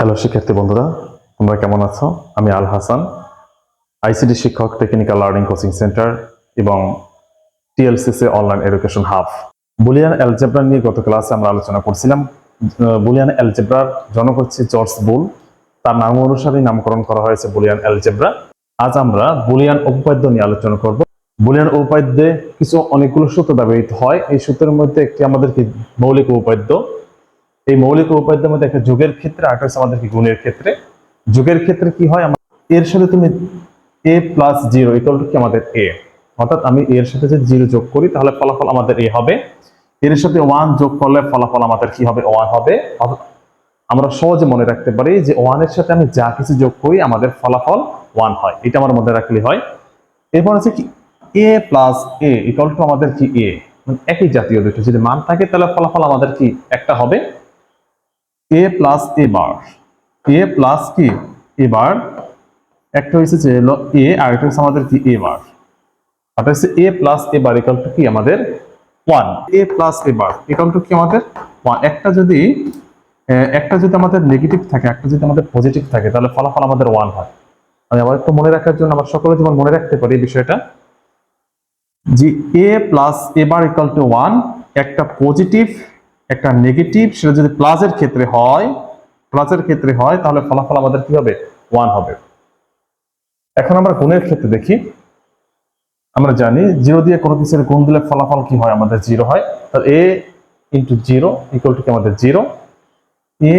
Hello শিক্ষার্থী বন্ধুরা, তোমরা কেমন আছো? আমি আল হাসান, আইসিটি শিক্ষক, টেকনিক্যাল লার্নিং কোচিং সেন্টার এবং TLCC online education hub. Boolean algebra নিয়ে গত ক্লাসে আমরা আলোচনা করছিলাম। বুলিয়ান অ্যালজেব্রার জনক হচ্ছে জর্জ বুল, তার নাম অনুসারেই নামকরণ করা হয়েছে বুলিয়ান অ্যালজেব্রা। আজ আমরা বুলিয়ান উপপাদ্য নিয়ে আলোচনা করব। বুলিয়ান উপপাদ্যে অনেকগুলো সূত্র ব্যবহৃত হয়। এই সূত্রের মধ্যে একটি আমাদের কি মৌলিক উপপাদ্য। এই মৌলিক উপপাদ্যের মধ্যে একটা যোগের ক্ষেত্রে, আর একটা হচ্ছে আমাদের কি গুণের ক্ষেত্রে। যোগের ক্ষেত্রে কি হয়, এর সাথে তুমি a plus zero equal to কি আমাদের a, অর্থাৎ আমি এর সাথে যদি জিরো যোগ করি তাহলে ফলাফল আমাদের a হবে। এর সাথে 1 যোগ করলে ফলাফল আমাদের কি হবে? 1 হবে। আমরা সহজে মনে রাখতে পারি যে 1 এর সাথে আমি যা কিছু যোগ করি আমাদের ফলাফল 1 হয়, এটা আমার মধ্যে রাখলে হয়। এরপর আছে কি a plus a equal to আমাদের কি a, একই জাতীয় দুটো যদি মান থাকে তাহলে ফলাফল আমাদের কি একটা হবে। a plus a bar, a plus কি a বার, একটা হচ্ছে যে হলো a আর একটা হচ্ছে আমাদের কি a বার, অর্থাৎ হচ্ছে a plus a bar equal to কি আমাদের 1। a plus a bar equal to কি আমাদের 1। একটা যদি আমাদের নেগেটিভ থাকে, একটা যদি আমাদের পজিটিভ থাকে, তাহলে ফলাফল আমাদের 1 হয়। আমি আবার একটু মনে রাখার জন্য আমার সকলে যেমন মনে রাখতে পারি এই বিষয়টা, যে a plus a bar equal two 1, একটা পজিটিভ একটা নেগেটিভ, সেটা যদি প্লাসের ক্ষেত্রে হয় তাহলে ফলাফল আমাদের কি হবে? 1 হবে। এখন আমরা গুণের ক্ষেত্রে দেখি। আমরা জানি 0 দিয়ে কোনো কিছুর গুণ দিলে ফলাফল কি হয়? আমাদের 0 হয়। তাহলে a ইন্টু 0 ইকুয়াল টু কি আমাদের 0, a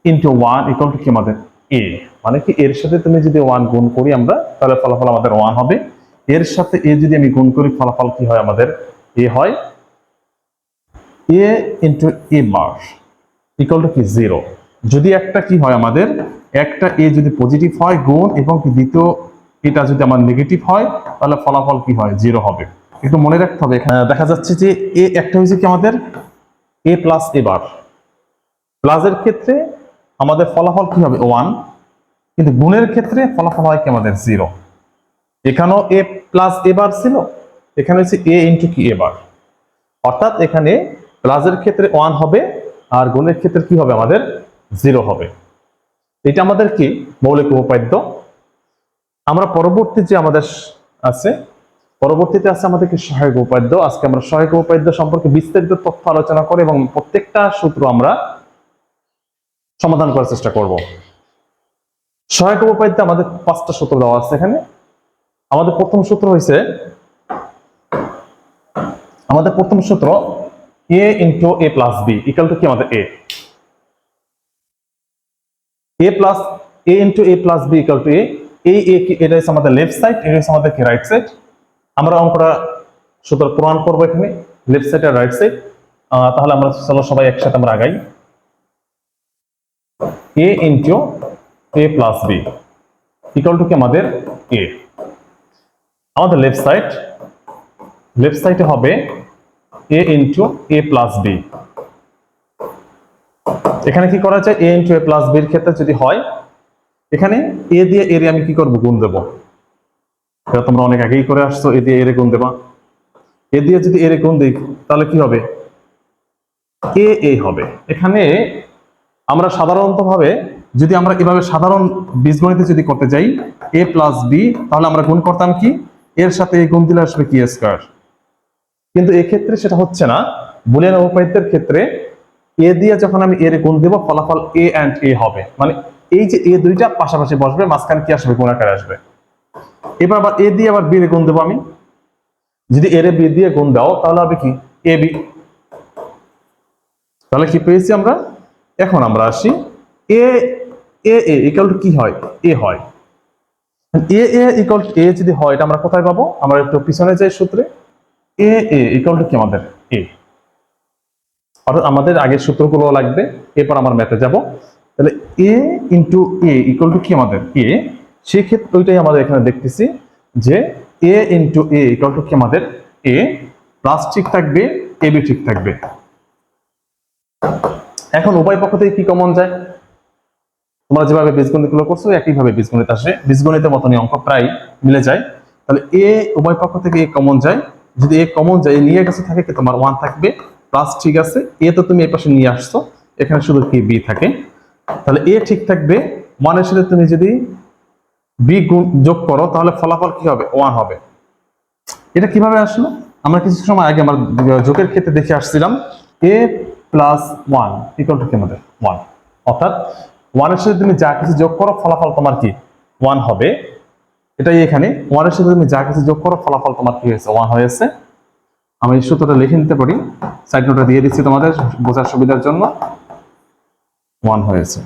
ইন্টু 1 ইকুয়াল টু কি আমাদের a, মানে কি এর সাথে তুমি যদি 1 গুণ করি আমরা তাহলে ফলাফল আমাদের 1 হবে। এর সাথে a যদি আমি গুণ করি ফলাফল কি হয়? আমাদের a হয়। a into a bar equal to কি 0। যদি একটা কি হয় আমাদের, একটা a যদি পজিটিভ হয় গুণ, এবং দ্বিতীয় এটা যদি আমার নেগেটিভ হয় তাহলে ফলাফল কি হয়? 0 হবে। একটু মনে রাখতে হবে। দেখা যাচ্ছে যে a একটা হয়েছে কি আমাদের a প্লাস a বার, প্লাসের ক্ষেত্রে আমাদের ফলাফল কি হবে? 1, কিন্তু গুণের ক্ষেত্রে ফলাফল হয় কি আমাদের 0। এখানেও a প্লাস a বার ছিল, এখানে হচ্ছে a ইন্টু কি a বার, অর্থাৎ এখানে প্লাসের ক্ষেত্রে 1 হবে আর গুণের ক্ষেত্রে কি হবে? আমাদের 0 হবে। এটা আমাদের কি মৌলিক উপপাদ্য। আমরা পরবর্তী যে আমাদের আছে, পরবর্তীতে আছে আমাদের কি সহায়ক উপপাদ্য। আজকে আমরা সহায়ক উপপাদ্য সম্পর্কে বিস্তারিত তথ্য আলোচনা করি এবং প্রত্যেকটা সূত্র আমরা সমাধান করার চেষ্টা করব। সহায়ক উপপাদ্যে আমাদের 5টা সূত্র দেওয়া আছে এখানে। আমাদের প্রথম সূত্র হয়েছে, a into a plus B equal to কি আমাদের a, a into a plus B equal to a। এই a কি, এটা হচ্ছে আমাদের লেফট সাইড, এটা হচ্ছে আমাদের কি রাইট সাইড। আমরা অঙ্কটা সূত্র প্রমাণ করবো এখানে, লেফট সাইড আর রাইট সাইড। তাহলে আমরা চলো সবাই একসাথে আমরা আগাই। a into a plus B equal to কি আমাদের a। আমাদের লেফট সাইডে হবে a into a plus B. এখানে কি করা যায়? a ইন্টু a প্লাস বির ক্ষেত্রে যদি হয়, এখানে a দিয়ে এর আমি কি করবো? গুণ দেবো। এটা তোমরা অনেক আগেই করে আসছো, a দিয়ে এর গুণ দেবা। a দিয়ে যদি এর গুণ দিই তাহলে কি হবে? a হবে। এখানে আমরা সাধারণত ভাবে যদি আমরা এভাবে সাধারণ বীজগণিতে যদি করতে যাই a প্লাস বি, তাহলে আমরা গুণ করতাম কি, এর সাথে এই গুণ দিলে আসবে কি স্কয়ার। কিন্তু এক্ষেত্রে সেটা হচ্ছে না। বুলিয়ান উপপাদ্যের ক্ষেত্রে a দিয়ে যখন আমি এর গুণ দেব ফলাফল a এন্ড a হবে, মানে এই যে a দুইটা পাশাপাশি বসবে, মাঝখানে কি আসবে? গুণ আকারে আসবে। এবার আবার a দিয়ে আবার b এর গুণ দেবো আমি। যদি a b দিয়ে গুণ দাও তাহলে হবে কি ab। তাহলে কি পেয়েছি আমরা? এখন আমরা আসি a ইকুয়াল টু কি হয়? a হয়। a ইকুয়াল টু a যদি হয় এটা আমরা কোথায় পাবো? আমরা একটু পিছনে যাই সূত্রে। a ইকুয়াল টু কি আমাদের a, অর্থাৎ আমাদের আগের সূত্রগুলো লাগবে, এরপর আমার ম্যাথে যাব। তাহলে a into a equal to কি আমাদের a, সেক্ষেত্রে ওইটাই আমাদের এখানে দেখতেছি যে a into a equal to কি আমাদের a, প্লাস ঠিক থাকবে, ab ঠিক থাকবে। এখন উভয় পক্ষ থেকে কি কমন যায়? তোমরা যেভাবে বীজগণিত গুলো করছো একইভাবে বীজগণিত আসে, বীজগণিতের মতনই অঙ্ক প্রায় মিলে যায়। তাহলে a উভয় পক্ষ থেকে a কমন যায়। যদি a কমন যায়, নিয়ে কাছে থাকে কি তোমার 1 থাকবে, প্লাস ঠিক আছে, a তো তুমি এই পাশে নিয়ে আসছো, এখানে শুধু কি b থাকে। তাহলে এ ঠিক থাকবে, 1 এর সাথে তুমি যদি বি যোগ করো তাহলে ফলাফল কি হবে? 1 হবে। এটা কিভাবে আসলো? আমরা কিছু সময় আগে আমরা যোগের ক্ষেত্রে দেখে আসছিলাম a প্লাস 1 ইকুয়াল টু কি আমাদের 1, অর্থাৎ 1 এর সাথে তুমি যা কিছু যোগ করো ফলাফল তোমার কি 1 হবে। এটাই এখানে 1 এর সাথে তুমি যা কিছু যোগ করো ফলাফল তোমার কি হয়েছে? 1 হয়েছে। আমি এই সূত্রটা লিখে নিতে পারি, সাইড নোটে দিয়ে দিচ্ছি তোমাদের বোঝার সুবিধার জন্য। 1 হয়েছে।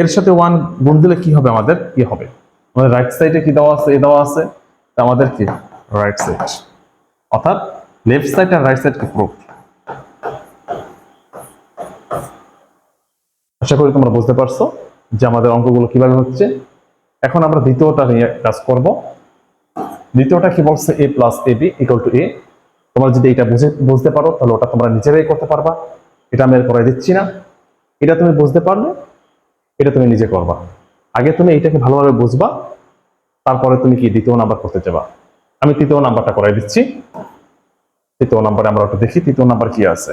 এর সাথে 1 গুণ দিলে কি হবে? আমাদের কি হবে? আমাদের রাইট সাইডে কি দেওয়া আছে? এ দেওয়া আছে, আমাদের কি রাইট সাইড, অর্থাৎ লেফট সাইড আর রাইট সাইড কি প্রুফ। আশা করি তোমরা বুঝতে পারছো যে আমাদের অঙ্কগুলো কিভাবে হচ্ছে। এখন আমরা দ্বিতীয়টা নিয়ে কাজ করব। দ্বিতীয়টা কি বলছে? a plus ab equal to a। তোমরা যদি এটা বুঝতে পারো তাহলে ওটা তোমরা নিজেরাই করতে পারবা, এটা আমি আর করাই দিচ্ছি না। এটা তুমি বুঝতে পারলে এটা তুমি নিজে করবা। আগে তুমি এইটাকে ভালোভাবে বুঝবা, তারপরে তুমি কি দ্বিতীয় নাম্বার করতে যাবা। আমি তৃতীয় নাম্বারটা করাই দিচ্ছি। তৃতীয় নাম্বারে আমরা ওটা দেখি তৃতীয় নাম্বার কি আছে।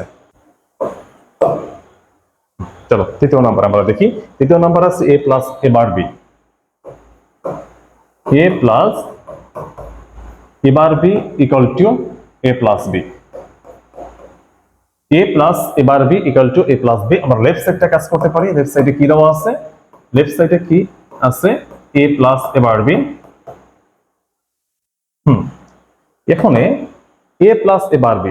চলো তৃতীয় নাম্বার আমরা দেখি। তৃতীয় নাম্বার আছে a plus a bar b। a plus a bar b equal to a plus b। a plus a bar b equal to a plus b। আমরা লেফট সাইডটা কাজ করতে পারি। লেফট সাইডে কি দেওয়া আছে? লেফট সাইডে কি আছে? a plus a bar b। এখানে a plus a bar b,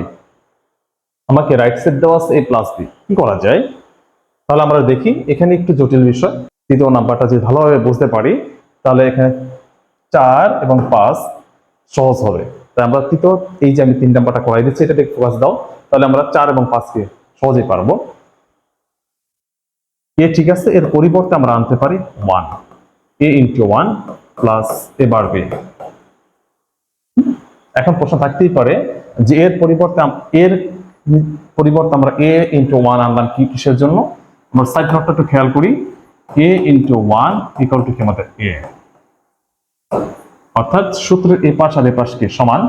আমাকে রাইট সাইড দেওয়া আছে a প্লাস b। কি করা যায়? তাহলে আমরা দেখি, এখানে একটু জটিল বিষয়। তৃতীয় নাম্বারটা যদি ভালোভাবে বুঝতে পারি তাহলে এখানে 4 এবং 5 সহজ হবে। তাই আমরা তৃতীয়, এই যে আমি 3 নাম্বারটা করাই দিচ্ছি, এটাতে ফোকাস দাও, তাহলে আমরা 4 এবং 5 কে সহজেই পারবো। এ ঠিক আছে, এর পরিবর্তে আমরা আনতে পারি 1, a into 1 plus a bar b। এখন প্রশ্ন থাকতেই পারে যে এর পরিবর্তে আমরা a ইন্টু 1 আনলাম কিসের জন্য? আমরা সাইড নোটটা একটু খেয়াল করি। a ইন্টু 1 ইকুয়াল টু কি আমাদের a, অর্থাৎ সূত্রের এ পাশ আর এ পাশ কি সমান।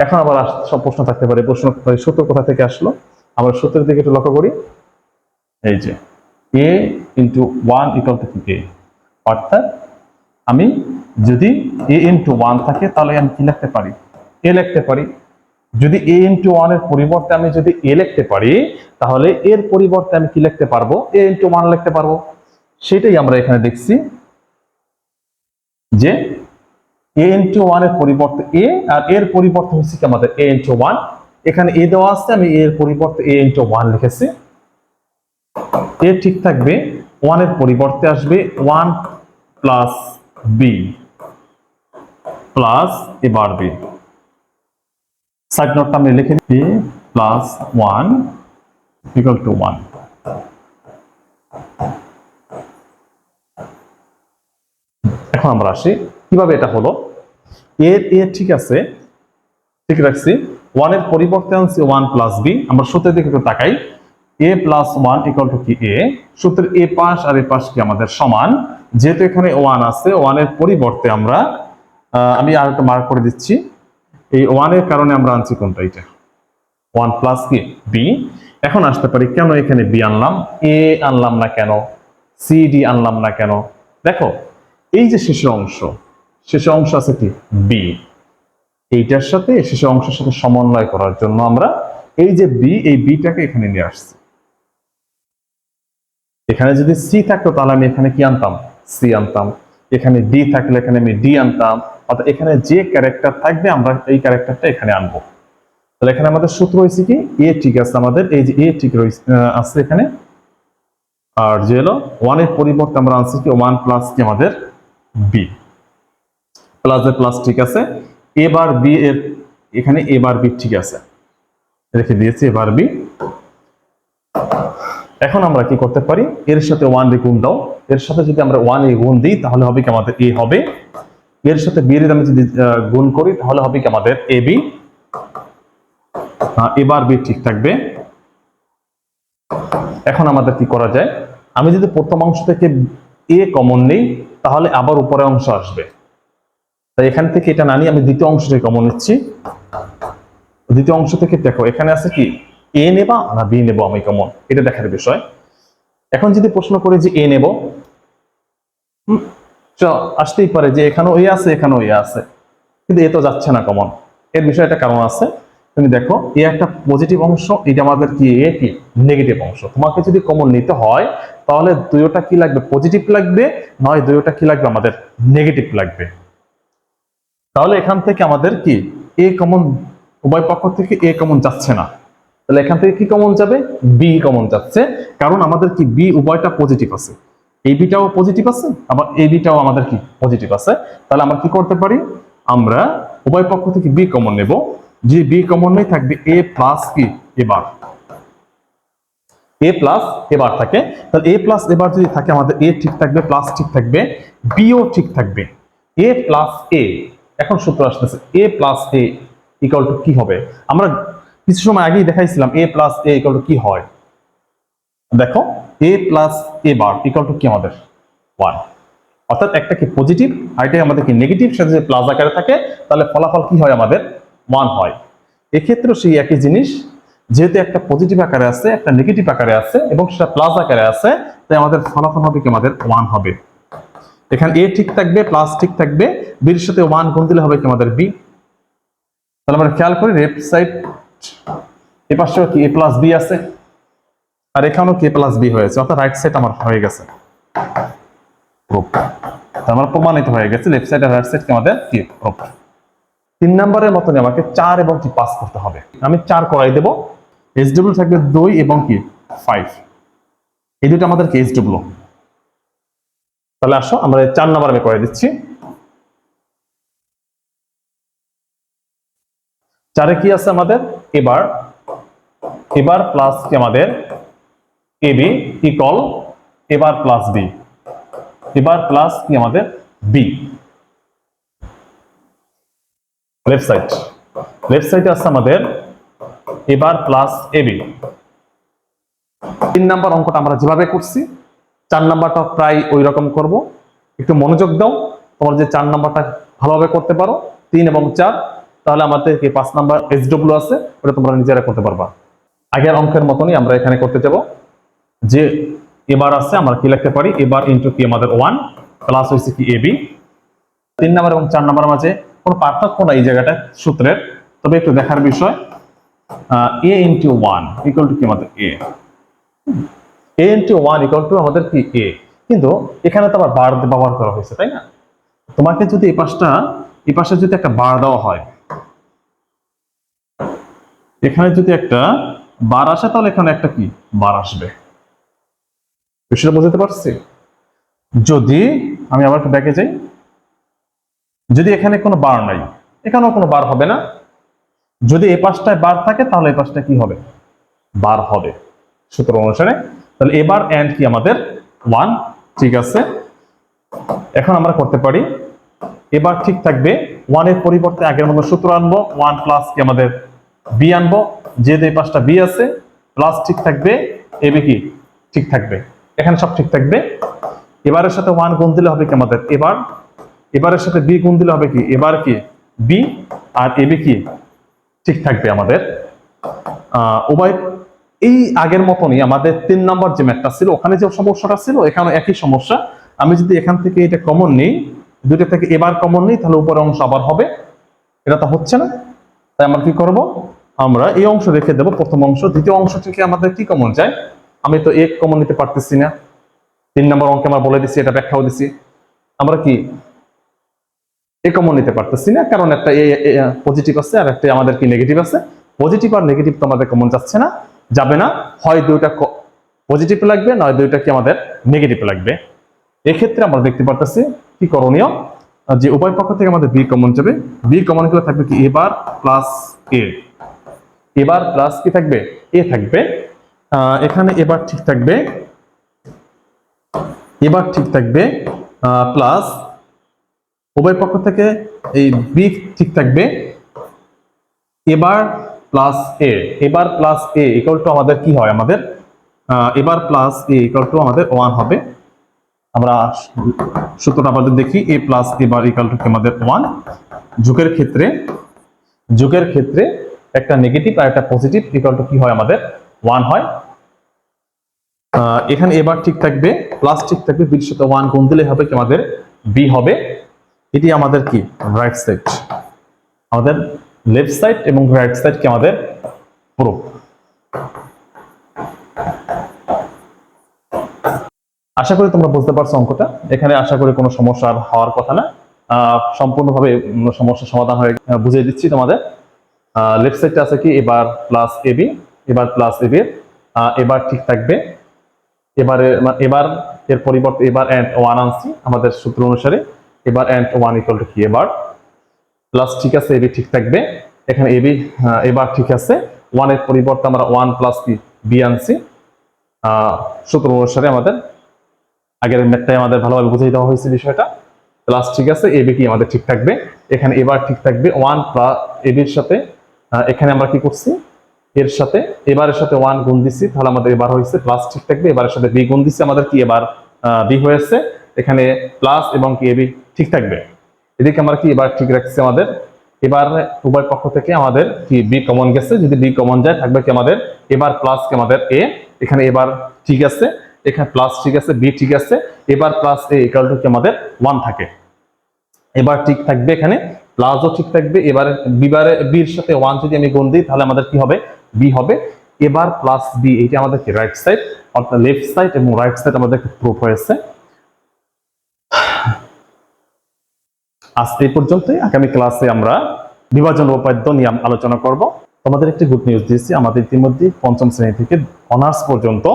এখন আবার সব প্রশ্ন থাকতে পারে, সূত্র কোথা থেকে আসলো? আমরা সূত্রের দিকে একটু লক্ষ্য করি। এই যে a ইন্টু 1 ইকুয়াল টু কি a, অর্থাৎ আমি যদি a ইন্টু 1 থাকে তাহলে আমি কি লিখতে পারি? a লিখতে পারি। যদি a ইন্টু 1 এর পরিবর্তে আমি যদি a লিখতে পারি তাহলে এর পরিবর্তে আমি কি লিখতে পারবো? a ইন্টু 1 লিখতে পারবো। সেটাই আমরা এখানে দেখছি যে a ইন্টু 1 এর পরিবর্তে a, আর এর পরিবর্তে হচ্ছে কি আমাদের a ইন্টু 1। এখানে a দেওয়া আছে, আমি এর পরিবর্তে a ইন্টু 1 লিখেছি। a ঠিক থাকবে, 1 এর পরিবর্তে আসবে 1 plus b plus a bar b। Side নোটটা আমি লিখে দিই, a প্লাস 1 ইকুয়াল টু 1। এখন আমরা আসি কিভাবে এটা হলো। এ ঠিক আছে, ঠিক রাখছি। 1 এর পরিবর্তে আনছি 1 প্লাস b। আমরা সূত্রের দিকে একটু তাকাই। a প্লাস 1 ইকুয়াল টু কি a। সূত্রের এ পাশ আর এ পাশ কি আমাদের সমান। যেহেতু এখানে 1 আছে, 1 এর পরিবর্তে আমরা আমি আর একটা মার্ক করে দিচ্ছি। এই 1 এর কারণে আমরা আনছি কোনটা? এটা 1 প্লাস কি b। এখন আসতে পারি কেন এখানে b আনলাম, a আনলাম না কেন, c d আনলাম না কেন? দেখো এই যে শেষের অংশ আছে কি b, এইটার সাথে শেষের অংশের সাথে সমন্বয় করার জন্য আমরা এই যে b, এই bটাকে এখানে নিয়ে আসছি। এখানে যদি c থাকতো তাহলে আমি এখানে কি আনতাম? c আনতাম। এখানে d থাকলে এখানে আমি d আনতাম। অর্থাৎ এখানে যে ক্যারেক্টার থাকবে আমরা এই ক্যারেক্টারটা এখানে আনবো। তাহলে এখানে আমাদের সূত্র হয়েছে কি a ঠিক আছে, আমাদের এই যে a ঠিক আছে এখানে। আর যে হলো 1 এর পরিবর্তে আমরা আনছি কি 1 প্লাস কি আমাদের b, প্লাস এর প্লাস ঠিক আছে। a বার b এর এখানে a বার b ঠিক আছে, রেখে দিয়েছি a বার b। এখন আমরা কি করতে পারি? এর সাথে 1 রে গুণ দাও। এর সাথে যদি আমরা 1 এ গুণ দিই তাহলে হবে কি আমাদের a হবে। এর সাথে b এর আমি যদি গুণ করি তাহলে হবে কি আমাদের ab। a বার b ঠিক থাকবে। এখন আমাদের কি করা যায়? আমি যদি প্রথম অংশ থেকে a কমন নেই তাহলে আবার উপরে অংশ আসবে। তাই এখান থেকে এটা না নিয়ে আমি দ্বিতীয় অংশ থেকে কমন নিচ্ছি। দ্বিতীয় অংশ থেকে দেখো এখানে আছে কি a নেবা না b নেবো আমি কমন, এটা দেখার বিষয়। এখন যদি প্রশ্ন করি যে এ নেব, আসতেই পারে যে এখানেও এ আছে এখানেও এ আছে, কিন্তু এ তো যাচ্ছে না কমন। এর বিষয়ে একটা কারণ আছে। তুমি দেখো এ একটা পজিটিভ অংশ, এটা আমাদের কি এ কি নেগেটিভ অংশ। তোমাকে যদি কমন নিতে হয় তাহলে দুইটা কি লাগবে, পজিটিভ লাগবে, নয় দুইটা কি লাগবে আমাদের নেগেটিভ লাগবে। তাহলে এখান থেকে আমাদের কি এ কমন, উভয় পক্ষ থেকে এ কমন যাচ্ছে না, তাহলে এখান থেকে কি কমন যাবে, বি কমন যাচ্ছে। কারণ আমাদের কি বি উভয়টা পজিটিভ আছে, এই বিটাও পজিটিভ আছে আবার এই বিটাও আমাদের কি পজিটিভ আছে। তাহলে আমরা কি করতে পারি, আমরা উভয় পক্ষ থেকে বি কমন নেব। যে বি কমন নেই থাকবে এ প্লাস কি এবার, এ প্লাস এবার থাকে। তাহলে এ প্লাস এবার যদি থাকে আমাদের এ ঠিক থাকবে, প্লাস ঠিক থাকবে, বিও ঠিক থাকবে। এ প্লাস এ, এখন সূত্র আসতেছে A plus A equal to কি হবে। আমরা কিছু সময় আগেই দেখাইছিলাম A plus A equal to কি হয়। দেখো A plus A bar equal to কি আমাদের 1, অর্থাৎ একটা কি পজিটিভ আর এটা আমাদের কি নেগেটিভ, সেটা যদি প্লাস আকারে থাকে তাহলে ফলাফল কি হয় আমাদের 1 হয়। এক্ষেত্রে সেই একই জিনিস, যেহেতু একটা পজিটিভ আকারে আছে একটা নেগেটিভ আকারে আছে এবং সেটা প্লাস আকারে আছে, তাই আমাদের ফলাফল হবে কি আমাদের 1 হবে। এখানে এ ঠিক থাকবে, প্লাস ঠিক থাকবে, বির সাথে 1 গুণ দিলে হবে কি আমাদের বি। তাহলে আমরা খেয়াল করি লেফট সাইড এ পাশেও কি এ প্লাস বি আছে আর এখানেও কে প্লাস বি হয়েছে, অর্থাৎ রাইট সাইড আমার হয়ে গেছে প্রুফ। আমার প্রমাণিত হয়ে গেছে লেফট সাইড আর রাইট সাইড আমাদের কি প্রুফ। 3 নম্বরের মতনই আমাকে 4 এবং কি 5 করতে হবে। আমি 4 করাই দেব, এসডব্লিউ থাকবে 2 এবং কি 5, এই দুটো আমাদের কি এসডব্লিউ। তাহলে আসো আমরা 4 নম্বর আমি করে দিচ্ছি। 4 কি আছে আমাদের, এবার এবার প্লাস কি আমাদের এবি ইকুয়াল এবার প্লাস বি, এবার প্লাস কি আমাদের বি। লেফট সাইডে আছে আমাদের এবার প্লাস এবি। 3 নাম্বার অঙ্কটা আমরা যেভাবে করছি 4 নাম্বারটা প্রায় ওই রকম করব। একটু মনোযোগ দাও, তোমরা যে 4 নাম্বারটা ভালোভাবে করতে পারো 3 এবং 4, তাহলে আমাদের কি 5 নাম্বার এসডব্লিউ আছে ওটা তোমরা নিজেরা করতে পারবা। আগের অঙ্কের মতনই আমরা এখানে করতে যাব। যে এবার আছে আমরা কি লিখতে পারি, এবার ইনটু কি আমাদের 1 প্লাস হইছে কি এবি। 3 নাম্বার এবং 4 নাম্বার মাঝে কোনো পার্থক্য নাই এই জায়গাটা সূত্রের, তবে একটু দেখার বিষয়। a ইনটু 1 ইকুয়াল টু কি আমাদের a ইনটু 1 ইকুয়াল টু আমাদের কি a, কিন্তু এখানে তো আবার বার ব্যবহার করা হয়েছে তাই না। তোমাকে যদি এই পাশে যদি একটা বার দেওয়া হয়, এখানে যদি একটা বার আসে তাহলে এখানে একটা কি বার আসবে, বিষয়টা বুঝতে পারছি। যদি আমি আবার একটু ব্যাকে যাই, যদি এখানে কোনো বার নাই এখানেও কোনো বার হবে না, যদি এই পাশটায় বার থাকে তাহলে এই পাশটা কি হবে বার হবে সূত্র অনুসারে। তাহলে এবার এন্ড কি আমাদের 1, ঠিক আছে। এখন আমরা করতে পারি এবার ঠিক থাকবে 1 এর পরিবর্তে আগের মতো সূত্র আনবো, 1 প্লাস কি আমাদের বি আনবো, যেহেতু এই পাশটা বি আছে প্লাস ঠিক থাকবে, এবি কি ঠিক থাকবে, এখানে সব ঠিক থাকবে। এবারের সাথে 1 গুণ দিলে হবে কি আমাদের এবার, এবারের সাথে বি গুণ দিলে হবে কি এবার কি বি, আর এবি কি ঠিক থাকবে আমাদের। উভয় এই আগের মতনই আমাদের 3 নম্বর যে ম্যাথটা ছিল ওখানে যে সমস্যাটা ছিল এখানে একই সমস্যা। আমি যদি এখান থেকে এটা কমন নেই, দুটো থেকে এবার কমন নেই, তাহলে উপরের অংশ আবার হবে, এটা তো হচ্ছে না। তাই আমরা কি করব, আমরা এই অংশ রেখে দেব প্রথম অংশ, দ্বিতীয় অংশ থেকে আমাদের কি কমন যায়, আমি তো এক কমন নিতে পারতেছি না। 3 নম্বর অঙ্কে আমরা বলে দিছি, এটা ব্যাখ্যাও দিছি, আমরা কি এ কমন নিতে পারতেছি না, কারণ একটা পজিটিভ আছে আর একটা আমাদের কি নেগেটিভ আছে। পজিটিভ আর নেগেটিভ তো আমাদের কমন যাচ্ছে না, যাবে না, হয় দুইটা পজিটিভ লাগবে নয় দুইটা কি আমাদের নেগেটিভ লাগবে। এক্ষেত্রে আমরা দেখতে পারতেছি কি করণীয়, যে উভয় পক্ষ থেকে আমাদের বি কমন যাবে, বি কমন গুলো থাকবে কি এবার প্লাস এ, এবার প্লাস কি থাকবে এ থাকবে। এখানে এবার ঠিক থাকবে, এবার ঠিক থাকবে প্লাস উভয় পক্ষ থেকে এই বি ঠিক থাকবে, এবার প্লাস এ, এবার প্লাস এ ইকুয়াল টু আমাদের কি হয় আমাদের এবার প্লাস এ ইকুয়াল টু আমাদের 1 হবে। আমরা সূত্রটা আমাদের দেখি, এ প্লাস এবার ইকুয়াল টু আমাদের 1। যোগের ক্ষেত্রে একটা নেগেটিভ আর একটা পজিটিভ ইকুয়াল টু কি হয় আমাদের 1 হয়। এখানে এবার ঠিক থাকবে, প্লাস ঠিক থাকবে, বির সাথে 1 গুণ দিলে হবে কি আমাদের বি হবে। এটি আমাদের কি রাইট সাইড, আমাদের লেফট সাইড এবং রাইট সাইড কি আমাদের প্রুফ। আশা করি তোমরা বুঝতে পারছো অঙ্কটা। এখানে আশা করি কোনো সমস্যা আর হওয়ার কথা না, সম্পূর্ণভাবে সমস্যার সমাধান হয়ে বুঝিয়ে দিচ্ছি তোমাদের। লেফট সাইডটা আছে কি এবার প্লাস এবি, এবার প্লাস এবি, এবার ঠিক থাকবে। এবার এর পরিবর্তে এবার এন্ড 1 আনছি আমাদের সূত্র অনুসারে, এবার এন্ড 1 ইকুয়াল টু কি এবার প্লাস, ঠিক আছে, এবি ঠিক থাকবে। এখানে এবি এবার ঠিক আছে, 1 এর পরিবর্তে আমরা 1 প্লাস কি বি আনছি সূত্র অনুসারে। আমাদের আগের ম্যাথটাই আমাদের ভালোভাবে বুঝিয়ে দেওয়া হয়েছে বিষয়টা। প্লাস ঠিক আছে, এবি কি আমাদের ঠিক থাকবে। এখানে এবার ঠিক থাকবে 1 প্লাস এবির সাথে, এখানে আমরা কি করছি এর সাথে এবারের সাথে 1 গুণ দিছি, তাহলে আমাদের এবার হয়েছে প্লাস ঠিক থাকবে। এবারের সাথে বি গুণ দিছি, আমাদের কি এবার বি হয়েছে। এখানে প্লাস এবং কি এবি ঠিক থাকবে। এদিকে আমরা কি এবার ঠিক রাখছি আমাদের। এবার উভয় পক্ষ থেকে আমাদের কি বি কমন গেছে, যদি বি কমন যায় থাকবে কি আমাদের এবার প্লাস কি আমাদের এ। এখানে এবার ঠিক আছে, এখানে প্লাস ঠিক আছে, বি ঠিক আছে, এবার প্লাস এ ইকুয়াল টু কি আমাদের 1 থাকে। এবার ঠিক থাকবে, এখানে প্লাসও ঠিক থাকবে। এবারে বির সাথে 1 যদি আমি গুণ দিই তাহলে আমাদের কি হবে বি হবে। এবার প্লাস বি, এটা আমাদের কি রাইট সাইড, অর্থাৎ লেফট সাইড এবং রাইট সাইড আমাদের প্রুফ হয়েছে। আজ এই পর্যন্তই। আগামী ক্লাসে আমরা বিভাজন উপপাদ্য নিয়ে আলোচনা করব। তোমাদের একটি গুড নিউজ দিয়েছি, আমাদের ইতিমধ্যে পঞ্চম শ্রেণী থেকে অনার্স পর্যন্ত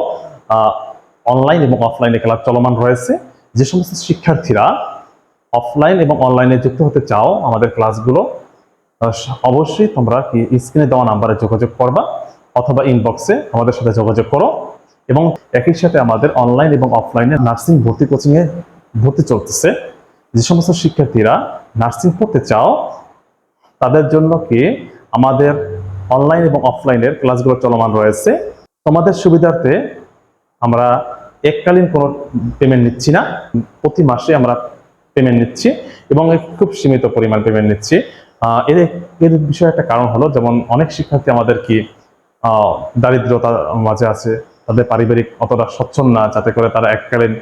অনলাইন এবং অফলাইনে ক্লাস চলমান রয়েছে। যে সমস্ত শিক্ষার্থীরা অফলাইন এবং অনলাইনে যুক্ত হতে চাও আমাদের ক্লাসগুলো, অবশ্যই তোমরা কি স্ক্রিনে দেওয়া নাম্বারে যোগাযোগ করবা অথবা ইনবক্সে আমাদের সাথে যোগাযোগ করো। এবং একই সাথে আমাদের অনলাইন এবং অফলাইনে নার্সিং ভর্তি কোচিংয়ে ভর্তি চলতেছে। যে সমস্ত শিক্ষার্থীরা নার্সিং পড়তে চাও তাদের জন্য কি আমাদের অনলাইন এবং অফলাইনের ক্লাসগুলো চলমান রয়েছে। তোমাদের সুবিধার্থে আমরা এককালীন কোনো পেমেন্ট নিচ্ছি না, প্রতি মাসে আমরা পেমেন্ট নিচ্ছি এবং খুব সীমিত পরিমাণ পেমেন্ট নিচ্ছি। এর বিষয়ে একটা কারণ হলো, যেমন অনেক শিক্ষার্থী আমাদের কি দারিদ্রতার মাঝে আছে, তাদের পারিবারিক অতটা সচ্ছল না, যাতে করে তারা এককালীন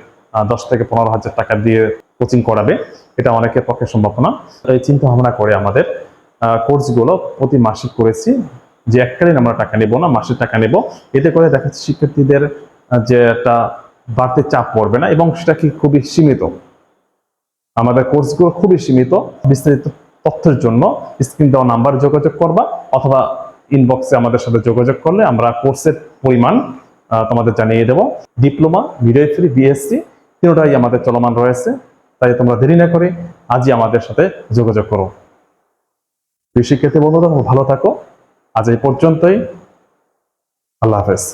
10 থেকে 15,000 টাকা দিয়ে কোচিং করাবে, এটা অনেকের পক্ষে সম্ভব না। এই চিন্তা ভাবনা করে আমাদের কোর্সগুলো প্রতি মাসিক করেছি, যে এককালীন আমরা টাকা নেব না, মাসের টাকা নেব। এতে করে দেখা যাচ্ছে শিক্ষার্থীদের যে একটা বাড়তি চাপ পড়বে না এবং সেটা কি খুবই সীমিত। আমাদের কোর্সগুলো খুবই সীমিত। বিস্তারিত তথ্যের জন্য স্ক্রিন দেওয়া নাম্বার যোগাযোগ করবা অথবা ইনবক্সে আমাদের সাথে যোগাযোগ করলে আমরা কোর্সের পরিমাণ তোমাদের জানিয়ে দেব। ডিপ্লোমা, মিডওয়াইফারি, বিএসসি তিনটাই আমাদের চলমান রয়েছে, তাই তোমরা দেরি না করে আজই আমাদের সাথে যোগাযোগ করো। প্রিয় শিক্ষার্থী বন্ধুরা, ভালো থাকো। আজ এই পর্যন্তই। আল্লাহ হাফেজ।